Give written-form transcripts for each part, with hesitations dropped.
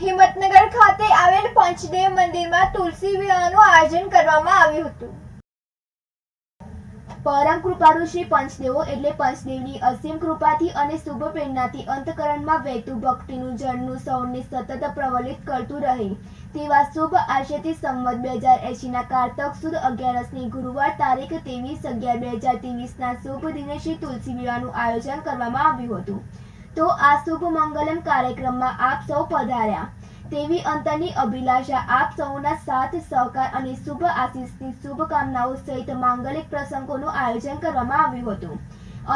હિંમતનગર ખાતે આવેલ પંચદેવ મંદિરમાં તુલસી વિવાહનું આયોજન કરવામાં આવ્યું હતું। પરમ કૃપાળુ શ્રી પંચદેવો એટલે પંચદેવની અસીમ કૃપાથી અને શુભ પ્રેરણાથી અંતકરણમાં વહેતું ભક્તિનું જળનું સૌને સતત પ્રવલિત કરતું રહે તેવા શુભ આશયથી સંવત 2080ના કારતક સુદ 11ની ગુરુવાર તારીખ 23/11/2023ના શુભ દિને શ્રી તુલસી વિવાહનું આયોજન કરવામાં આવ્યું હતું। તો આ શુભ મંગલમ કાર્યક્રમમાં આપ સૌ પધાર્યા તેવી અંતરની અભિલાષા આપ સૌના સાથ સહકાર અને શુભ આશીષની શુભકામનાઓ સહિત માંગલિક પ્રસંગોનું આયોજન કરવામાં આવ્યું હતું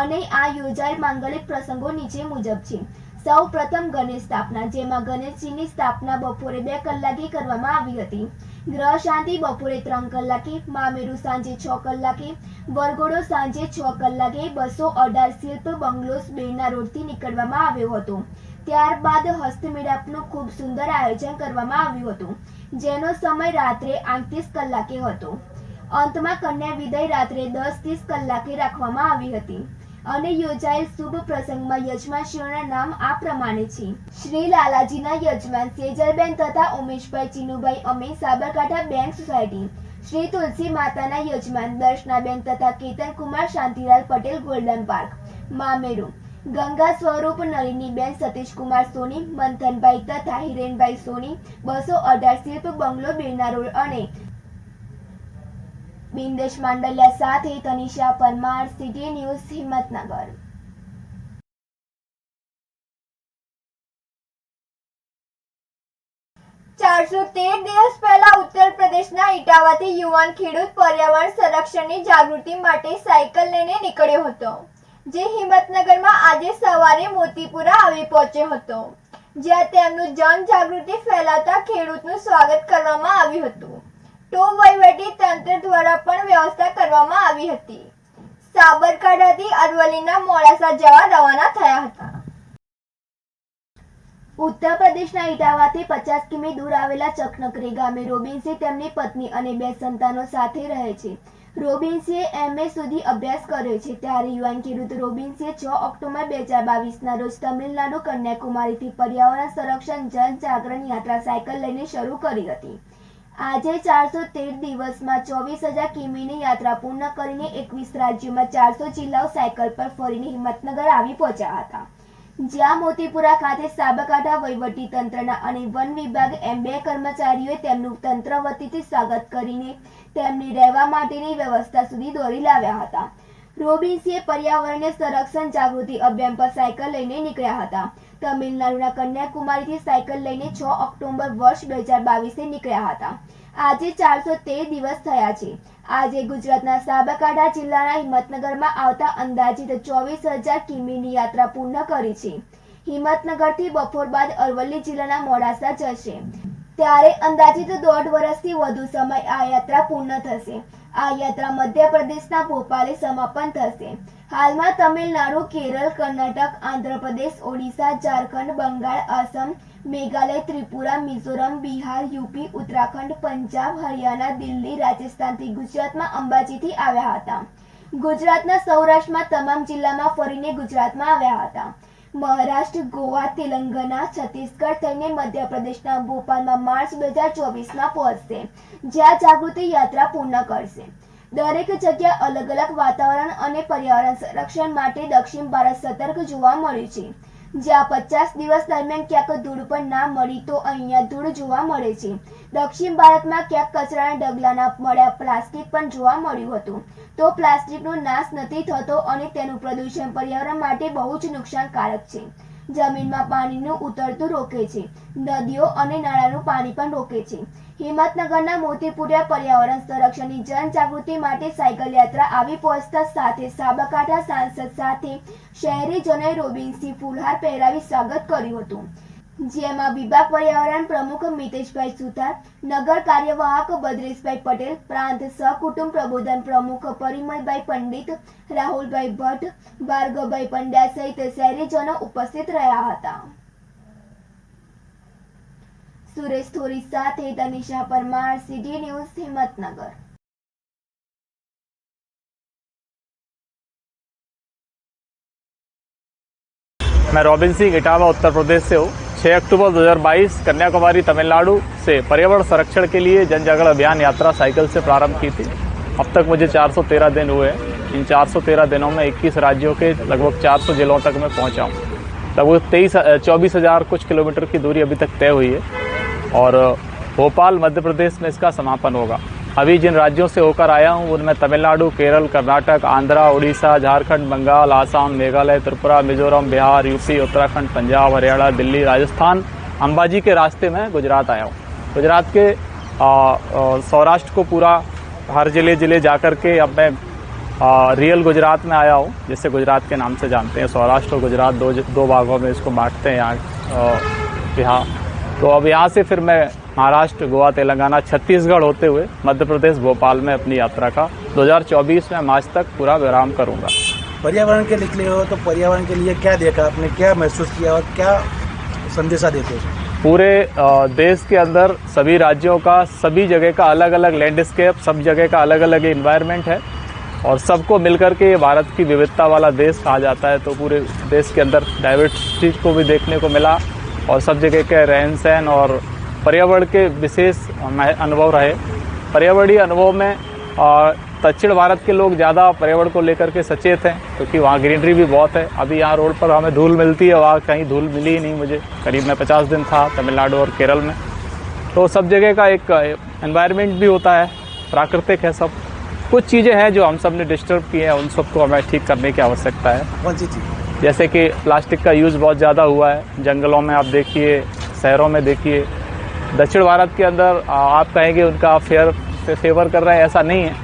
અને આ યોજાયેલ માંગલિક પ્રસંગો નીચે મુજબ છે। સૌ પ્રથમ ગણેશ સ્થાપના, જેમાં ગણેશજીની સ્થાપના બપોરે 2 કલાકે કરવામાં આવી હતી। ગ્રહ શાંતિ બપોરે 3 કલાકે, મામેરું સાંજે 6 કલાકે, વરઘોડો સાંજે 6 કલાકે 218 શિલ્પ બંગલોસ બેરના રોડથી નીકળવામાં આવ્યો હતો। ત્યારબાદ હસ્તમેળાપનું ખૂબ સુંદર આયોજન કરવામાં આવ્યું હતું, જેનો સમય રાત્રે 8:30 કલાકે હતો। અંતમાં કન્યા વિદાય રાત્રે 10:30 કલાકે રાખવામાં આવી હતી અને યોજાયેલ શુભ પ્રસંગમાં યજમાનશ્રીઓના નામ આ પ્રમાણે છે। શ્રી લાલાજીના યજમાન સેજલબેન તથા ઉમેશભાઈ ચીનુભાઈ અમીન, સાબરકાંઠા બેંક સોસાયટી। શ્રી તુલસી માતાના યજમાન દર્શનાબેન તથા કેતનકુમાર શાંતિલાલ પટેલ, ગોલ્ડન પાર્ક, મામેરું। ગંગા સ્વરૂપ નલિનીબેન સતીશકુમાર સોની, મંથનભાઈ તથા હિરેનભાઈ સોની, 218 શિલ્પ બંગલો બેરના રોડ અને બિંદેશ માંડલિયા સાથે તનિષા પરમાર, સિટી ન્યૂઝ, હિંમતનગર। 413 દિવસ પહેલા ઉત્તર પ્રદેશના ઇટાવાથી યુવાન ખેડૂત પર્યાવરણ સંરક્ષણની જાગૃતિ માટે સાયકલ લઈને નીકળ્યો હતો, જે હિંમતનગરમાં આજે સવારે મોતીપુરા આવી પહોંચ્યો હતો, જ્યાં તેમનું જનજાગૃતિ ફેલાવતા ખેડૂતનું સ્વાગત કરવામાં આવ્યું હતું। તો વહીવટી તંત્ર દ્વારા પણ વ્યવસ્થા કરવામાં આવી હતી। સાબરકાંઠાથી અરવલ્લીના મોડાસા જવા રવાના થયા હતા। ઉત્તર પ્રદેશના ઇટાવાથી 50 કિમી દૂર આવેલા ચકનકરી ગામે રોબિન્સી તેમની પત્ની અને 2 સંતાનો સાથે રહે છે। રોબિન્સીએ MA સુધી અભ્યાસ કર્યો છે, ત્યારે યુવાન ખેડૂત રોબિન્સીએ 6 ઓક્ટોબર 2022ના રોજ તમિલનાડુ કન્યાકુમારીથી પર્યાવરણ સંરક્ષણ જનજાગરણ યાત્રા સાયકલ લઈને શરૂ કરી હતી। આજે 413 દિવસમાં 24,000 કિમીની યાત્રા પૂર્ણ કરીને 21 રાજ્યોમાં 400 જિલ્લાઓ સાયકલ પર ફરીને હિંમતનગર આવી પહોંચ્યા હતા, જ્યાં મોતીપુરા ખાતે સાબરકાંઠા વહીવટી તંત્રના અને વન વિભાગ એમ 2 કર્મચારીઓએ તેમનું તંત્ર વતીથી સ્વાગત કરીને તેમની રહેવા માટેની વ્યવસ્થા સુધી દોરી લાવ્યા હતા। રોબિન્સીએ પર્યાવરણીય સંરક્ષણ જાગૃતિ અભિયાન પર સાયકલ લઈને નીકળ્યા હતા। તમિલનાડુના કન્યાકુમારીથી સાયકલ લઈને 6 ઓક્ટોબર વર્ષ 2022 નીકળ્યા હતા। આજે 413 દિવસ થયા છે। આજે ગુજરાતના સાબરકાંઠા જિલ્લાના હિંમતનગરમાં આવતા અંદાજિત 24,000 કિમીની યાત્રા પૂર્ણ કરી છે। હિંમતનગરથી બપોર બાદ અરવલ્લી જિલ્લાના મોડાસા જશે, ત્યારે અંદાજિત 1.5 વર્ષથી વધુ સમય આ યાત્રા પૂર્ણ થશે। આ યાત્રા મધ્યપ્રદેશના ભોપાલે સમાપન થશે। હાલમાં તમિલનાડુ, કેરળ, કર્ણાટક, આંધ્રપ્રદેશ, ઓડિશા, ઝારખંડ, બંગાળ, આસામ, મેઘાલય, ત્રિપુરા, મિઝોરમ, બિહાર, યુપી, ઉત્તરાખંડ, પંજાબ, હરિયાણા, દિલ્હી, રાજસ્થાનથી ગુજરાતમાં અંબાજીથી આવ્યા હતા। ગુજરાતના સૌરાષ્ટ્રમાં તમામ જિલ્લામાં ફરીને ગુજરાતમાં આવ્યા હતા। મહારાષ્ટ્ર, ગોવા, તેલંગાણા, છત્તીસગઢ થઈને મધ્યપ્રદેશના ભોપાલમાં માર્ચ 2024માં પહોંચશે, જ્યાં જાગૃતિ યાત્રા પૂર્ણ કરશે। દરેક જગ્યા અલગ અલગ વાતાવરણ અને પર્યાવરણ સંરક્ષણ માટે દક્ષિણ ભારત સતર્ક જોવા મળ્યું છે, જ્યાં 50 દિવસ દરમિયાન ક્યાંક ધૂળ પણ ના મળી તો અહીંયા ધૂળ જોવા મળે છે। દક્ષિણ ભારતમાં ક્યાંક કચરાના ઢગલાના મળ્યા પ્લાસ્ટિક પણ જોવા મળ્યું હતું, તો પ્લાસ્ટિકનો નાશ નથી થતો અને તેનું પ્રદૂષણ પર્યાવરણ માટે બહુ જ નુકસાનકારક છે। જમીનમાં પાણીનું ઉતરતું રોકે છે, નદીઓ અને નાળાનું પાણી પણ રોકે છે। હિંમતનગરના મોતીપુરા પર્યાવરણ સંરક્ષણની જનજાગૃતિ માટે સાયકલ યાત્રા આવી પહોંચતા સાથે સાબરકાંઠા સાંસદ સાથે શહેરીજનોએ રોબિન્સી ફૂલહાર પહેરાવી સ્વાગત કર્યું હતું, જેમાં વિભાગ પર્યાવરણ પ્રમુખ મિતેશભાઈ સુથાર, નગર કાર્યવાહક ભદ્રેશભાઈ પટેલ, પ્રાંત સહકુટુંબ પ્રબોધન પ્રમુખ પરિમલભાઈ પંડિત, રાહુલભાઈ ભટ્ટ, ભાર્ગવભાઈ પંડ્યા સહિત શહેરીજનો ઉપસ્થિત રહ્યા હતા। સુરેશ થોરી સાથે તનિષા પરમાર, સિટી ન્યૂઝ, હિંમતનગર। मैं रॉबिन सिंह इटावा उत्तर प्रदेश से हूँ। 6 अक्टूबर 2022 कन्याकुमारी तमिलनाडु से पर्यावरण संरक्षण के लिए जन जागरण अभियान यात्रा साइकिल से प्रारंभ की थी। अब तक मुझे 413 दिन हुए हैं। इन 413 दिनों में 21 राज्यों के लगभग 400 जिलों तक मैं पहुंचा हूँ। लगभग 24,000 कुछ किलोमीटर की दूरी अभी तक तय हुई है और भोपाल मध्य प्रदेश में इसका समापन होगा। अभी जिन राज्यों से होकर आया हूँ उनमें तमिलनाडु, केरल, कर्नाटक, आंध्रा, उड़ीसा, झारखंड, बंगाल, आसाम, मेघालय, त्रिपुरा, मिजोरम, बिहार, यूपी, उत्तराखंड, पंजाब, हरियाणा, दिल्ली, राजस्थान, अंबाजी के रास्ते में गुजरात आया हूँ। गुजरात के सौराष्ट्र को पूरा हर जिले जा कर के अब मैं रियल गुजरात में आया हूँ, जिसे गुजरात के नाम से जानते हैं। सौराष्ट्र और गुजरात दो भागों में इसको बांटते हैं यहाँ। तो अब यहाँ से फिर मैं महाराष्ट्र, गोवा, तेलंगाना, छत्तीसगढ़ होते हुए मध्य प्रदेश, भोपाल में अपनी यात्रा का 2024 में मार्च तक पूरा विराम करूँगा। पर्यावरण के निकले हो तो पर्यावरण के लिए क्या देखा आपने, क्या महसूस किया और क्या संदेशा देते हो? पूरे देश के अंदर सभी राज्यों का, सभी जगह का अलग अलग लैंडस्केप, सब जगह का अलग अलग इन्वायरमेंट है और सबको मिलकर के ये भारत की विविधता वाला देश कहा जाता है। तो पूरे देश के अंदर डाइवर्सिटी को भी देखने को मिला और सब जगह के रहन सहन और पर्यावरण के विशेष अनुभव रहे। पर्यावरणीय अनुभव में दक्षिण भारत के लोग ज़्यादा पर्यावरण को लेकर के सचेत हैं क्योंकि वहाँ ग्रीनरी भी बहुत है। अभी यहाँ रोड पर हमें धूल मिलती है, वहाँ कहीं धूल मिली ही नहीं मुझे। करीब मैं 50 दिन था तमिलनाडु और केरल में। तो सब जगह का एक एनवायरनमेंट भी होता है, प्राकृतिक है सब। कुछ चीज़ें हैं जो हम सब ने डिस्टर्ब की हैं, उन सबको हमें ठीक करने की आवश्यकता है। कौन सी चीज़? जैसे कि प्लास्टिक का यूज़ बहुत ज़्यादा हुआ है जंगलों में, आप देखिए, शहरों में देखिए। दक्षिण भारत के अंदर आप कहेंगे उनका फेवर कर रहे हैं, ऐसा नहीं है।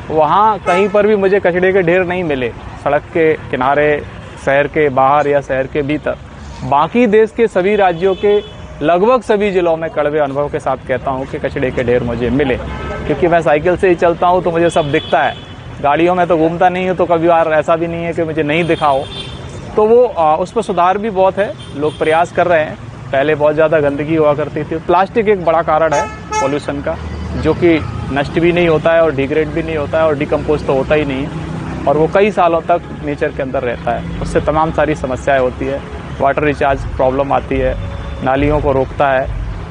वहाँ कहीं पर भी मुझे कचड़े के ढेर नहीं मिले, सड़क के किनारे, शहर के बाहर या शहर के भीतर। बाकी देश के सभी राज्यों के लगभग सभी जिलों में कड़वे अनुभव के साथ कहता हूँ कि कचड़े के ढेर मुझे मिले, क्योंकि मैं साइकिल से ही चलता हूँ तो मुझे सब दिखता है। गाड़ियों में तो घूमता नहीं हूँ तो कभी बार ऐसा भी नहीं है कि मुझे नहीं दिखा हो। तो वो उस पर सुधार भी बहुत है, लोग प्रयास कर रहे हैं। पहले बहुत ज़्यादा गंदगी हुआ करती थी। प्लास्टिक एक बड़ा कारण है पॉल्यूशन का, जो कि नष्ट भी नहीं होता है और डिग्रेड भी नहीं होता है और डिकम्पोज तो होता ही नहीं है और वो कई सालों तक नेचर के अंदर रहता है। उससे तमाम सारी समस्याएं होती है। वाटर रिचार्ज प्रॉब्लम आती है, नालियों को रोकता है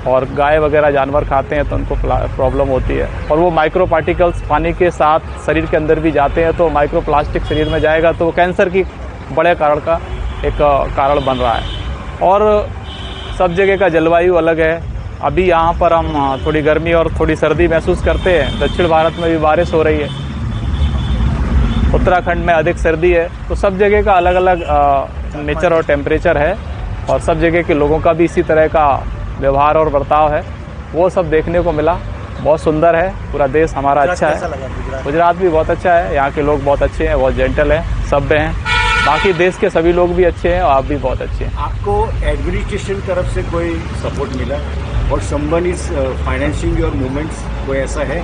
और गाय वगैरह जानवर खाते हैं तो उनको प्रॉब्लम होती है। और वो माइक्रो पार्टिकल्स पानी के साथ शरीर के अंदर भी जाते हैं, तो माइक्रो प्लास्टिक शरीर में जाएगा तो वो कैंसर की बड़े कारण का एक कारण बन रहा है। और सब जगह का जलवायु अलग है। अभी यहाँ पर हम थोड़ी गर्मी और थोड़ी सर्दी महसूस करते हैं। दक्षिण भारत में भी बारिश हो रही है, उत्तराखंड में अधिक सर्दी है। तो सब जगह का अलग अलग नेचर और टेम्परेचर है और सब जगह के लोगों का भी इसी तरह का व्यवहार और बर्ताव है। वो सब देखने को मिला। बहुत सुंदर है, पूरा देश हमारा अच्छा है। गुजरात भी बहुत अच्छा है, यहाँ के लोग बहुत अच्छे हैं, बहुत जेंटल हैं, सभ्य हैं। बाकी देश के सभी लोग भी अच्छे हैं और आप भी बहुत अच्छे हैं। आपको एडमिनिस्ट्रेशन तरफ से कोई सपोर्ट मिला और someone is financing your movements? कोई ऐसा है,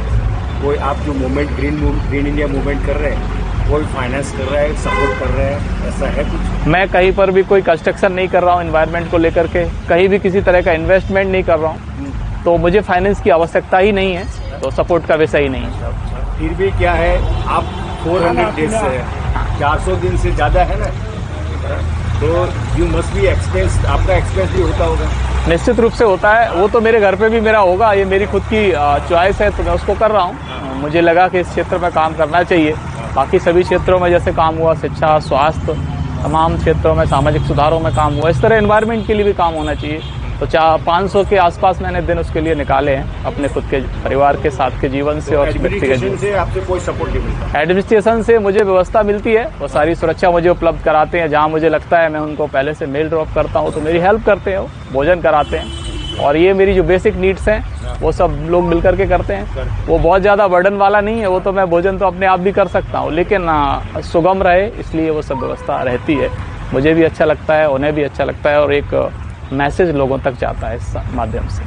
कोई आप जो मूवमेंट ग्रीन इंडिया मूवमेंट कर रहे हैं, कोई फाइनेंस कर रहा है, सपोर्ट कर रहा है, ऐसा है कुछ? मैं कहीं पर भी कोई कंस्ट्रक्शन नहीं कर रहा हूँ एनवायरनमेंट को लेकर के, कहीं भी किसी तरह का इन्वेस्टमेंट नहीं कर रहा हूँ, तो मुझे फाइनेंस की आवश्यकता ही नहीं है, तो सपोर्ट का विषय ही नहीं है। फिर भी क्या है, आप 400 डेज से 400 दिन से ज़्यादा है ना, तो यू मस्ट बी एक्सपेंस, आपका एक्सपेंस भी होता होगा। निश्चित रूप से होता है, वो तो मेरे घर पे भी मेरा होगा। ये मेरी खुद की चॉइस है तो मैं उसको कर रहा हूँ। मुझे लगा कि इस क्षेत्र में काम करना चाहिए। बाकी सभी क्षेत्रों में जैसे काम हुआ, शिक्षा, स्वास्थ्य, तमाम क्षेत्रों में, सामाजिक सुधारों में काम हुआ, इस तरह एनवायरनमेंट के लिए भी काम होना चाहिए। तो 500 के आसपास मैंने दिन उसके लिए निकाले हैं, अपने खुद के परिवार के साथ के जीवन से और व्यक्तिगत जीवन से। आपसे कोई सपोर्ट नहीं मिलता? एडमिनिस्ट्रेशन से मुझे व्यवस्था मिलती है, वो सारी सुरक्षा मुझे उपलब्ध कराते हैं। जहाँ मुझे लगता है मैं उनको पहले से मेल ड्रॉप करता हूँ तो मेरी हेल्प करते हैं, वो भोजन कराते हैं और ये मेरी जो बेसिक नीड्स हैं वो सब लोग मिल करके करते हैं। वो बहुत ज़्यादा बर्डन वाला नहीं है, वो तो मैं भोजन तो अपने आप भी कर सकता हूँ, लेकिन सुगम रहे इसलिए वो सब व्यवस्था रहती है। मुझे भी अच्छा लगता है, उन्हें भी अच्छा लगता है और एक मैसेज लोगों तक जाता है इस माध्यम से।